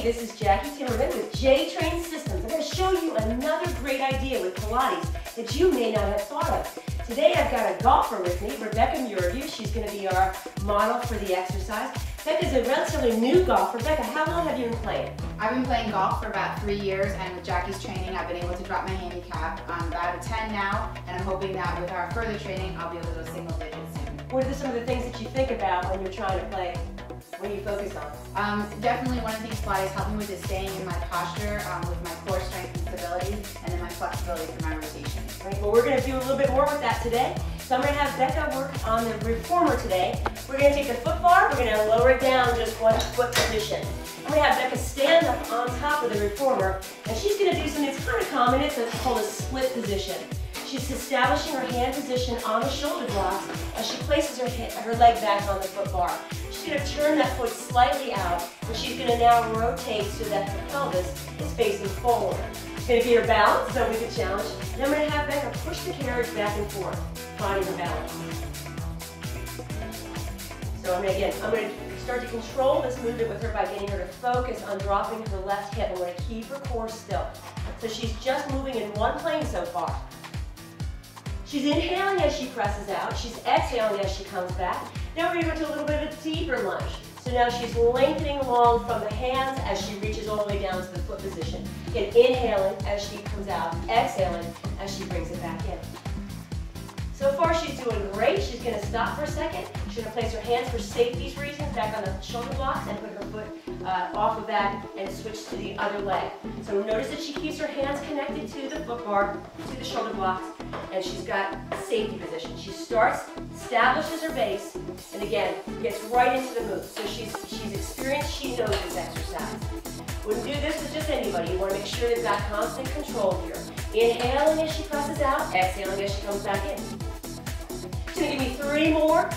this is Jackie Timmerman with J-Train Systems. I'm going to show you another great idea with Pilates that you may not have thought of. Today I've got a golfer with me, Rebecca Muirview. She's going to be our model for the exercise. Becca's a relatively new golfer. Becca, how long have you been playing? I've been playing golf for about 3 years, and with Jackie's training I've been able to drop my handicap. I'm about a 10 now, and I'm hoping that with our further training I'll be able to go single digits soon. What are some of the things that you think about when you're trying to play? What do you focus on? Definitely one of the things Pilates helped me with is staying in my posture with my core strength and stability, and then my flexibility through my rotation. Right, well, we're going to do a little bit more with that today. So I'm going to have Becca work on the reformer today. We're going to take the foot bar, we're going to lower it down just 1 foot position. I'm going to have Becca stand up on top of the reformer, and she's going to do something that's kind of common. It's called a split position. She's establishing her hand position on the shoulder blocks as she places her leg back on the foot bar. She's going to turn that foot slightly out, and she's going to now rotate so that the pelvis is facing forward. It's going to be her balance, so we can challenge. And I'm going to have Becca push the carriage back and forth, finding her balance. So I'm going to start to control this movement with her by getting her to focus on dropping her left hip. I'm going to keep her core still. So she's just moving in one plane so far. She's inhaling as she presses out. She's exhaling as she comes back. Now we're going to go to a little bit of a deeper lunge. So now she's lengthening along from the hands as she reaches all the way down to the foot position. Again, inhaling as she comes out, exhaling as she brings it back in. So far she's doing great. She's going to stop for a second. She's going to place her hands for safety reasons back on the shoulder blocks and put her foot off of that and switch to the other leg. So notice that she keeps her hands connected to the foot bar, to the shoulder blocks, and she's got safety position. She starts, establishes her base, and again, gets right into the move. So she's experienced, she knows this exercise. Wouldn't do this with just anybody. You want to make sure they've got constant control here. Inhaling as she presses out, exhaling as she comes back in. She's going to give me 3 more,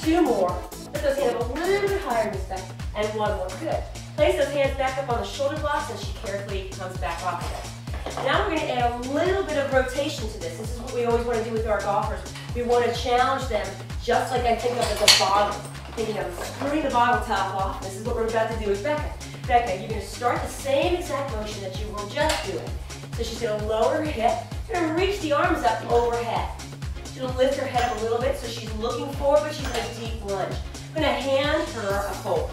2 more. Put those hands a little bit higher this time, and 1 more. Good. Place those hands back up on the shoulder blocks as she carefully comes back off of it. Now we're going to add a little bit of rotation to this. This is what we always want to do with our golfers. We want to challenge them just like I think of as a bottle. Thinking of screwing the bottle top off. This is what we're about to do with Becca. Becca, you're going to start the same exact motion that you were just doing. So she's going to lower her hip. She's going to reach the arms up overhead. She's going to lift her head up a little bit so she's looking forward, but she's in a deep lunge. I'm going to hand her a fold.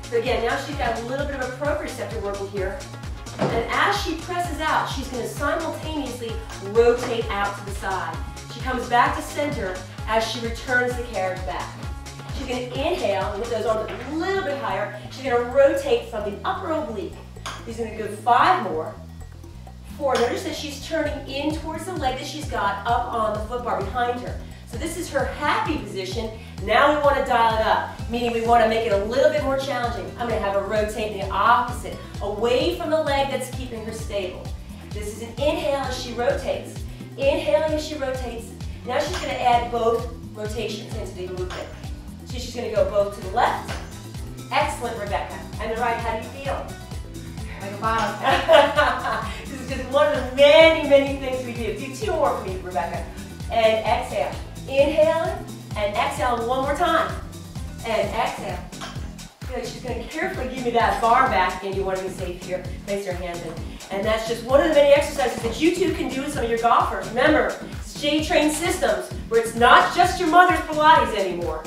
So again, now she's got a little bit of a proprioceptor working here. And as she presses out, she's going to simultaneously rotate out to the side. She comes back to center as she returns the carriage back. She's going to inhale and with those arms a little bit higher. She's going to rotate from the upper oblique. She's going to go 5 more. 4. Notice that she's turning in towards the leg that she's got up on the foot bar behind her. So this is her happy position. Now we want to dial it up, meaning we want to make it a little bit more challenging. I'm going to have her rotate the opposite, away from the leg that's keeping her stable. This is an inhale as she rotates. Inhaling as she rotates. Now she's going to add both rotations into the movement. So she's going to go both to the left. Excellent, Rebecca. And the right, how do you feel? Like a bottle. This is just one of the many, many things we do. Do 2 more for me, Rebecca. And exhale. Inhaling and exhale 1 more time. And exhale. Good. She's going to carefully give me that bar back, and you want to be safe here. Place your hands in. And that's just one of the many exercises that you too can do with some of your golfers. Remember, it's J-Train Systems, where it's not just your mother's Pilates anymore.